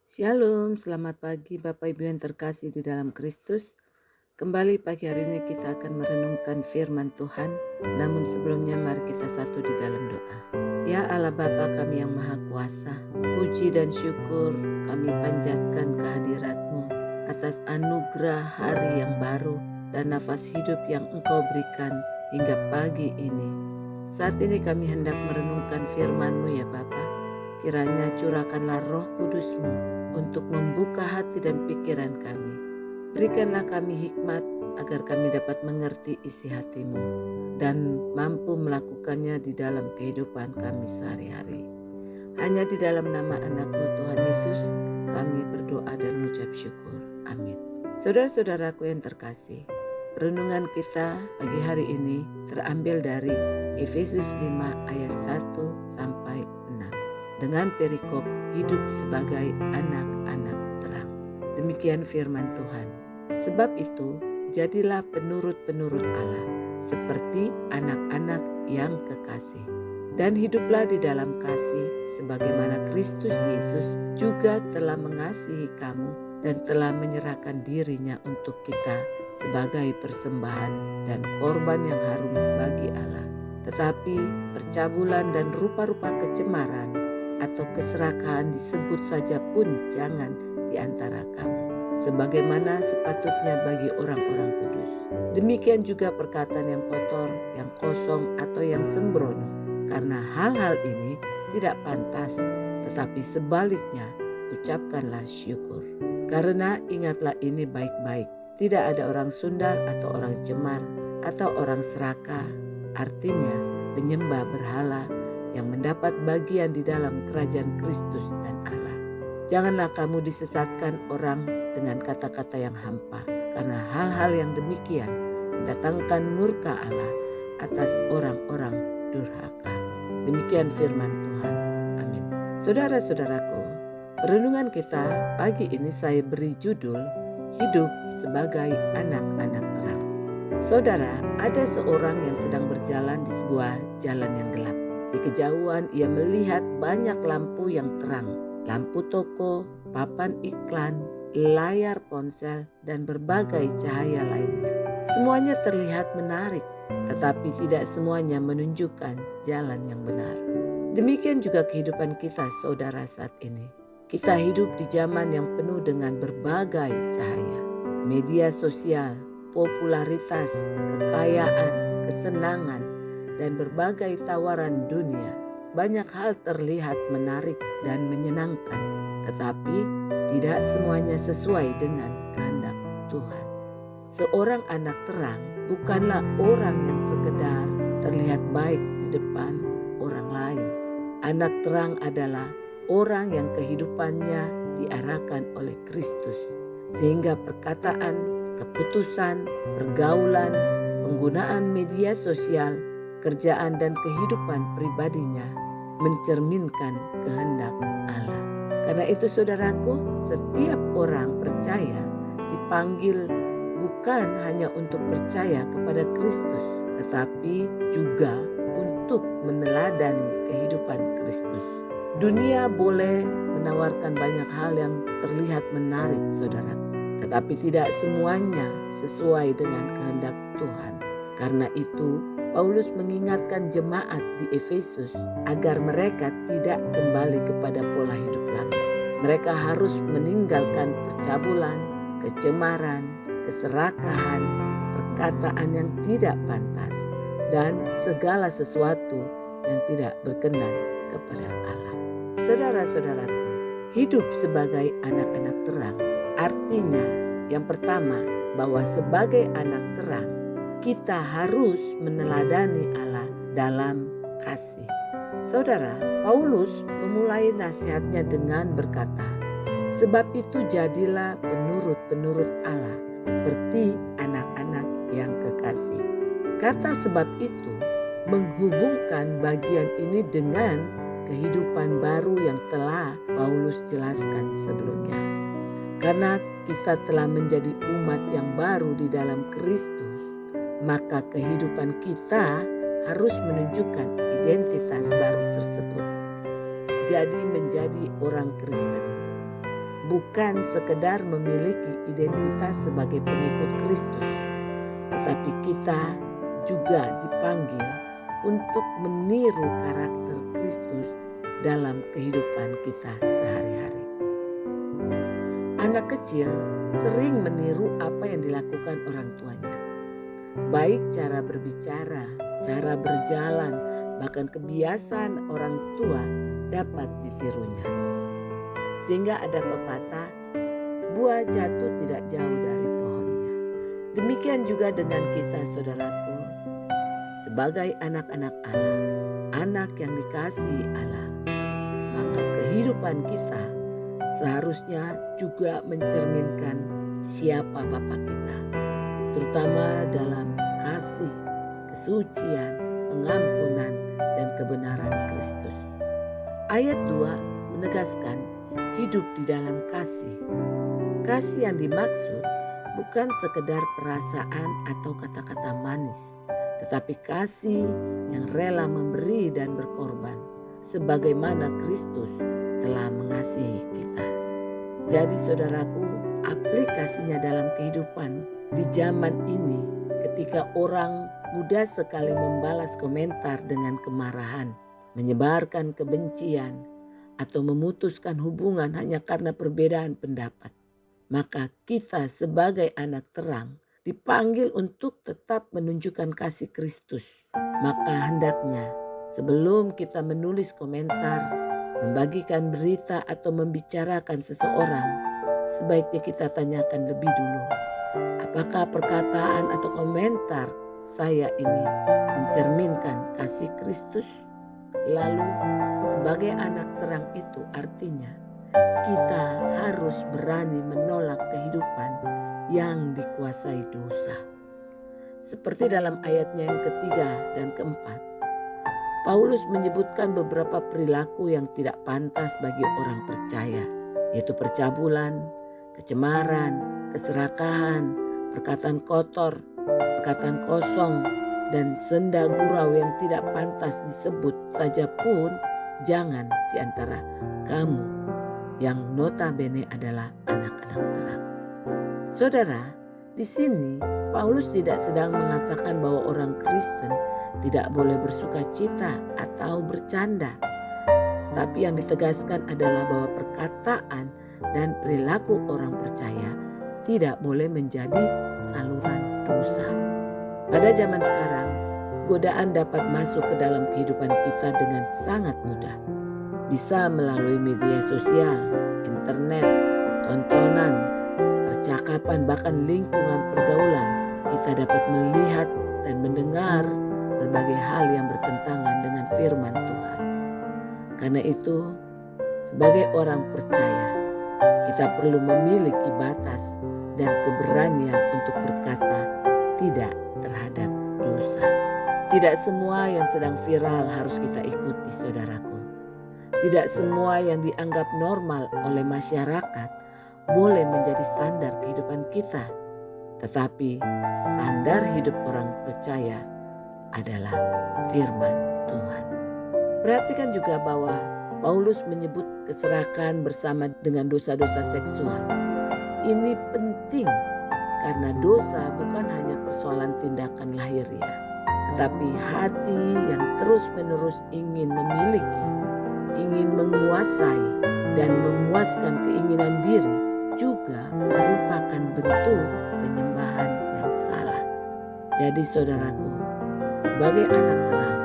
Shalom, selamat pagi Bapak Ibu yang terkasih di dalam Kristus. Kembali pagi hari ini kita akan merenungkan firman Tuhan. Namun sebelumnya mari kita satu di dalam doa. Ya Allah Bapa kami yang Maha Kuasa, puji dan syukur kami panjatkan kehadirat-Mu atas anugerah hari yang baru dan nafas hidup yang Engkau berikan hingga pagi ini. Saat ini kami hendak merenungkan firman-Mu ya Bapa. Kiranya curahkanlah Roh Kudus-Mu untuk membuka hati dan pikiran kami. Berikanlah kami hikmat agar kami dapat mengerti isi hati-Mu dan mampu melakukannya di dalam kehidupan kami sehari-hari. Hanya di dalam nama anak-Mu Tuhan Yesus kami berdoa dan mengucap syukur. Amin. Saudara-saudaraku yang terkasih, renungan kita pagi hari ini terambil dari Efesus 5 ayat 1 sampai 6 dengan perikop hidup sebagai anak-anak terang. Demikian firman Tuhan. Sebab itu, jadilah penurut-penurut Allah, seperti anak-anak yang kekasih. Dan hiduplah di dalam kasih, sebagaimana Kristus Yesus juga telah mengasihi kamu dan telah menyerahkan dirinya untuk kita sebagai persembahan dan korban yang harum bagi Allah. Tetapi percabulan dan rupa-rupa kecemaran atau keserakahan disebut saja pun jangan di antara kamu, sebagaimana sepatutnya bagi orang-orang kudus. Demikian juga perkataan yang kotor, yang kosong atau yang sembrono, karena hal-hal ini tidak pantas, tetapi sebaliknya ucapkanlah syukur. Karena ingatlah ini baik-baik, tidak ada orang sundal atau orang cemar atau orang serakah, artinya penyembah berhala, yang mendapat bagian di dalam kerajaan Kristus dan Allah. Janganlah kamu disesatkan orang dengan kata-kata yang hampa, karena hal-hal yang demikian mendatangkan murka Allah atas orang-orang durhaka. Demikian firman Tuhan. Amin. Saudara-saudaraku, renungan kita pagi ini saya beri judul Hidup sebagai Anak-anak Terang. Saudara, ada seorang yang sedang berjalan di sebuah jalan yang gelap. Di kejauhan ia melihat banyak lampu yang terang, lampu toko, papan iklan, layar ponsel, dan berbagai cahaya lainnya. Semuanya terlihat menarik, tetapi tidak semuanya menunjukkan jalan yang benar. Demikian juga kehidupan kita saudara saat ini. Kita hidup di zaman yang penuh dengan berbagai cahaya. Media sosial, popularitas, kekayaan, kesenangan, dan berbagai tawaran dunia. Banyak hal terlihat menarik dan menyenangkan, tetapi tidak semuanya sesuai dengan kehendak Tuhan. Seorang anak terang bukanlah orang yang sekedar terlihat baik di depan orang lain. Anak terang adalah orang yang kehidupannya diarahkan oleh Kristus, sehingga perkataan, keputusan, pergaulan, penggunaan media sosial, kerjaan dan kehidupan pribadinya mencerminkan kehendak Allah. Karena itu saudaraku, setiap orang percaya dipanggil bukan hanya untuk percaya kepada Kristus, tetapi juga untuk meneladani kehidupan Kristus. Dunia boleh menawarkan banyak hal yang terlihat menarik saudaraku, tetapi tidak semuanya sesuai dengan kehendak Tuhan. Karena itu Paulus mengingatkan jemaat di Efesus agar mereka tidak kembali kepada pola hidup lama. Mereka harus meninggalkan percabulan, kecemaran, keserakahan, perkataan yang tidak pantas, dan segala sesuatu yang tidak berkenan kepada Allah. Saudara-saudaraku, hidup sebagai anak-anak terang artinya yang pertama bahwa sebagai anak terang kita harus meneladani Allah dalam kasih. Saudara, Paulus memulai nasihatnya dengan berkata, sebab itu jadilah penurut-penurut Allah seperti anak-anak yang kekasih. Kata sebab itu menghubungkan bagian ini dengan kehidupan baru yang telah Paulus jelaskan sebelumnya. Karena kita telah menjadi umat yang baru di dalam Kristus, maka kehidupan kita harus menunjukkan identitas baru tersebut. Jadi menjadi orang Kristen bukan sekedar memiliki identitas sebagai pengikut Kristus, tetapi kita juga dipanggil untuk meniru karakter Kristus dalam kehidupan kita sehari-hari. Anak kecil sering meniru apa yang dilakukan orang tuanya, baik cara berbicara, cara berjalan, bahkan kebiasaan orang tua dapat ditirunya. Sehingga ada pepatah, buah jatuh tidak jauh dari pohonnya. Demikian juga dengan kita, saudaraku, sebagai anak-anak Allah, anak yang dikasihi Allah, maka kehidupan kita seharusnya juga mencerminkan siapa Bapa kita, terutama dalam kasih, kesucian, pengampunan, dan kebenaran Kristus. Ayat 2 menegaskan hidup di dalam kasih. Kasih yang dimaksud bukan sekedar perasaan atau kata-kata manis, tetapi kasih yang rela memberi dan berkorban, sebagaimana Kristus telah mengasihi kita. Jadi saudaraku, aplikasinya dalam kehidupan di zaman ini, ketika orang mudah sekali membalas komentar dengan kemarahan, menyebarkan kebencian, atau memutuskan hubungan hanya karena perbedaan pendapat, maka kita sebagai anak terang dipanggil untuk tetap menunjukkan kasih Kristus. Maka hendaknya sebelum kita menulis komentar, membagikan berita, atau membicarakan seseorang, sebaiknya kita tanyakan lebih dulu, apakah perkataan atau komentar saya ini mencerminkan kasih Kristus? Lalu sebagai anak terang itu artinya kita harus berani menolak kehidupan yang dikuasai dosa. Seperti dalam ayatnya yang ketiga dan keempat, Paulus menyebutkan beberapa perilaku yang tidak pantas bagi orang percaya, yaitu percabulan, kecemaran, keserakahan, perkataan kotor, perkataan kosong, dan senda gurau yang tidak pantas disebut saja pun jangan di antara kamu yang notabene adalah anak-anak terang. Saudara, di sini Paulus tidak sedang mengatakan bahwa orang Kristen tidak boleh bersuka cita atau bercanda. Tapi yang ditegaskan adalah bahwa perkataan dan perilaku orang percaya tidak boleh menjadi saluran dosa. Pada zaman sekarang, godaan dapat masuk ke dalam kehidupan kita dengan sangat mudah. Bisa melalui media sosial, internet, tontonan, percakapan, bahkan lingkungan pergaulan. Kita dapat melihat dan mendengar berbagai hal yang bertentangan dengan firman Tuhan. Karena itu, sebagai orang percaya, kita perlu memiliki batas dan keberanian untuk berkata tidak terhadap dosa. Tidak semua yang sedang viral harus kita ikuti, saudaraku. Tidak semua yang dianggap normal oleh masyarakat boleh menjadi standar kehidupan kita. Tetapi standar hidup orang percaya adalah firman Tuhan. Perhatikan juga bahwa Paulus menyebut keserakahan bersama dengan dosa-dosa seksual. Ini penting karena dosa bukan hanya persoalan tindakan lahiriah, tetapi hati yang terus-menerus ingin memiliki, ingin menguasai dan memuaskan keinginan diri juga merupakan bentuk penyembahan yang salah. Jadi saudaraku, sebagai anak terang,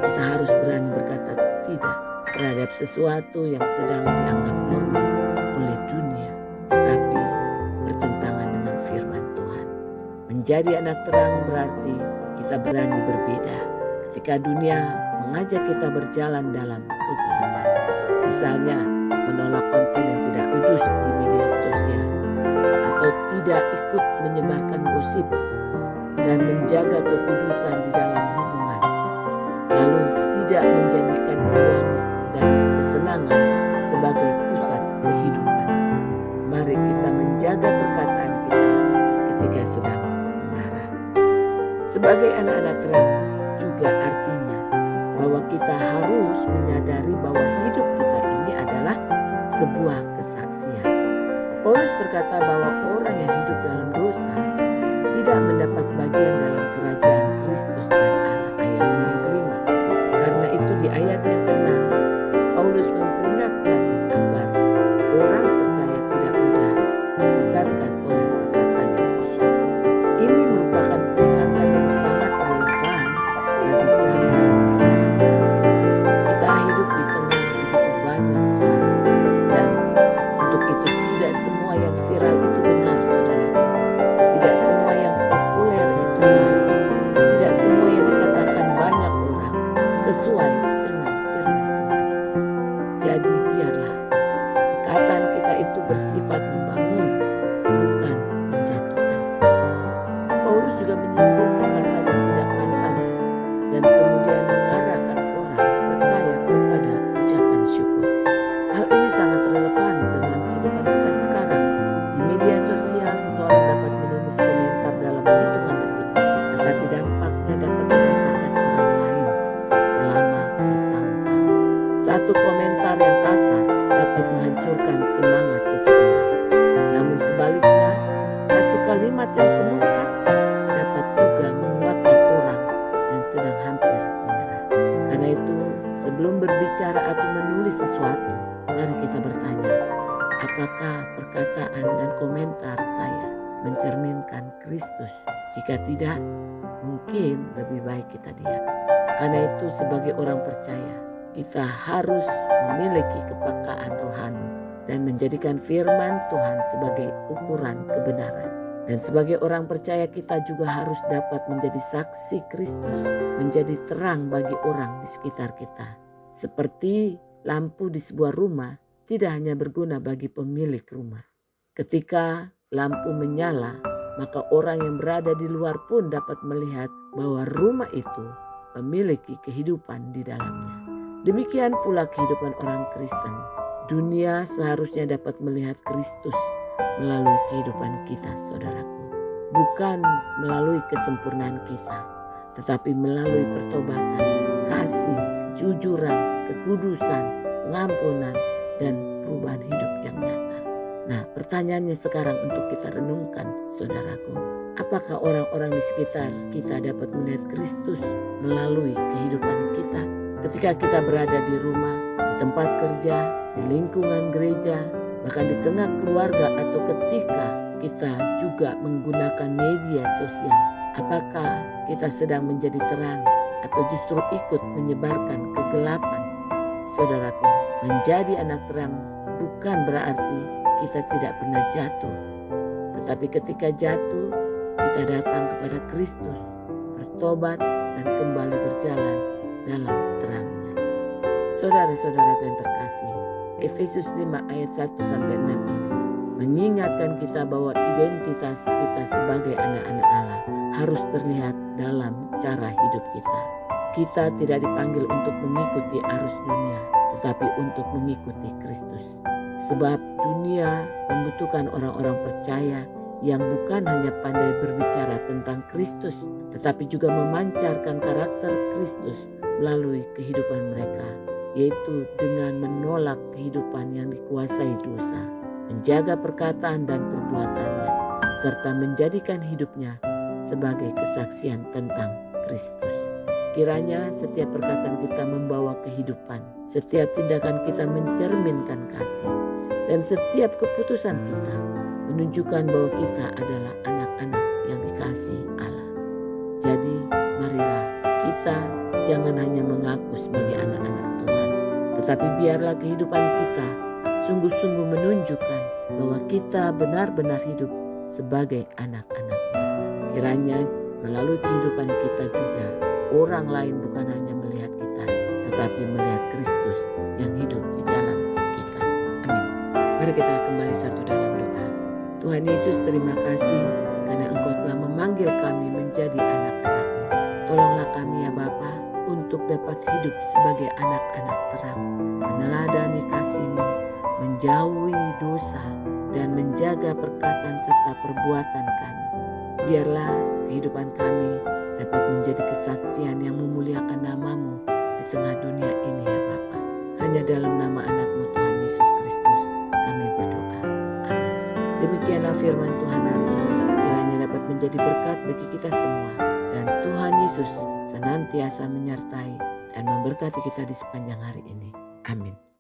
kita harus berani berkata tidak terhadap sesuatu yang sedang dianggap normal oleh dunia, tetapi bertentangan dengan firman Tuhan. Menjadi anak terang berarti kita berani berbeda ketika dunia mengajak kita berjalan dalam kegelapan. Misalnya menolak konten yang tidak kudus di media sosial, atau tidak ikut menyebarkan gosip, dan menjaga kekudusan di dalam hubungan. Lalu tidak menjadikan uang dan kesenangan sebagai pusat kehidupan. Mari kita menjaga perkataan kita ketika sedang marah. Sebagai anak-anak terang juga artinya bahwa kita harus menyadari bahwa hidup kita ini adalah sebuah kesaksian. berkata bahwa orang yang hidup dalam dosa tidak mendapat bagian dalam kerajaan Kristus dan Allah. Ayatnya yang kelima. Karena itu di ayat yang keenam, Paulus memperingatkan agar orang percaya tidak mudah disesatkan oleh perkataan yang kosong. Ini merupakan peringatan yang sangat relevan bagi zaman sekarang ini. Kita hidup di tengah begitu banyak suara, dan untuk itu tidak semua yang viral itu benar, saudaraku. Tidak semua yang populer itu baik. Tidak semua yang dikatakan banyak orang sesuai dengan firman Tuhan. Jadi biarlah perkataan kita itu bersifat membangun, bukan menjatuhkan. Paulus juga menyinggung perkataan yang tidak pantas dan kemudian mengarahkan orang percaya kepada ucapan syukur. Hal ini sangat relevan dengan kehidupan kita sekarang. Di media sosial seseorang dapat menulis komentar dalam hitungan detik, tetapi dampaknya dapat dirasakan orang lain selama bertahun-tahun. Satu komentar yang kasar dapat menghancurkan semangat seseorang. Namun sebaliknya, satu kalimat yang penuh kasih dapat juga menguatkan orang yang sedang hampir menyerah. Karena itu, sebelum berbicara atau menulis sesuatu, mari kita bertanya, apakah perkataan dan komentar saya mencerminkan Kristus? Jika tidak, mungkin lebih baik kita diam. Karena itu sebagai orang percaya, kita harus memiliki kepekaan rohani dan menjadikan firman Tuhan sebagai ukuran kebenaran. Dan sebagai orang percaya kita juga harus dapat menjadi saksi Kristus, menjadi terang bagi orang di sekitar kita. Seperti lampu di sebuah rumah tidak hanya berguna bagi pemilik rumah. Ketika lampu menyala, maka orang yang berada di luar pun dapat melihat bahwa rumah itu memiliki kehidupan di dalamnya. Demikian pula kehidupan orang Kristen. Dunia seharusnya dapat melihat Kristus melalui kehidupan kita, saudaraku. Bukan melalui kesempurnaan kita, tetapi melalui pertobatan, kasih, kejujuran, kekudusan, pengampunan, dan perubahan hidup yang nyata. Nah, pertanyaannya sekarang untuk kita renungkan, saudaraku. Apakah orang-orang di sekitar kita dapat melihat Kristus melalui kehidupan kita? Ketika kita berada di rumah, di tempat kerja, di lingkungan gereja, bahkan di tengah keluarga, atau ketika kita juga menggunakan media sosial, apakah kita sedang menjadi terang atau justru ikut menyebarkan kegelapan? Saudaraku, menjadi anak terang bukan berarti kita tidak pernah jatuh. Tetapi ketika jatuh, kita datang kepada Kristus, bertobat, dan kembali berjalan dalam terangnya. Saudara-saudaraku yang terkasih, Efesus 5 ayat 1-6 ini mengingatkan kita bahwa identitas kita sebagai anak-anak Allah harus terlihat dalam cara hidup kita. Kita tidak dipanggil untuk mengikuti arus dunia, tetapi untuk mengikuti Kristus. Sebab dunia membutuhkan orang-orang percaya yang bukan hanya pandai berbicara tentang Kristus, tetapi juga memancarkan karakter Kristus melalui kehidupan mereka, yaitu dengan menolak kehidupan yang dikuasai dosa, menjaga perkataan dan perbuatannya, serta menjadikan hidupnya sebagai kesaksian tentang Kristus. Kiranya setiap perkataan kita membawa kehidupan, setiap tindakan kita mencerminkan kasih, dan setiap keputusan kita menunjukkan bahwa kita adalah anak-anak yang dikasihi Allah. Jadi marilah kita jangan hanya mengaku sebagai anak-anak Tuhan, tetapi biarlah kehidupan kita sungguh-sungguh menunjukkan bahwa kita benar-benar hidup sebagai anak-anaknya. Kiranya melalui kehidupan kita juga orang lain bukan hanya melihat kita, tetapi melihat Kristus yang hidup di dalam kita. Amin. Mari kita kembali satu dalam doa. Tuhan Yesus, terima kasih karena Engkau telah memanggil kami menjadi anak-anak-Mu. Tolonglah kami ya Bapa untuk dapat hidup sebagai anak-anak terang, meneladani kasih-Mu, menjauhi dosa, dan menjaga perkataan serta perbuatan kami. Biarlah kehidupan kami dapat menjadi kesaksian yang memuliakan nama-Mu di tengah dunia ini ya Bapa. Hanya dalam nama anak-Mu Tuhan Yesus Kristus kami berdoa. Amin. Demikianlah firman Tuhan hari ini. Kiranya dapat menjadi berkat bagi kita semua. Dan Tuhan Yesus senantiasa menyertai dan memberkati kita di sepanjang hari ini. Amin.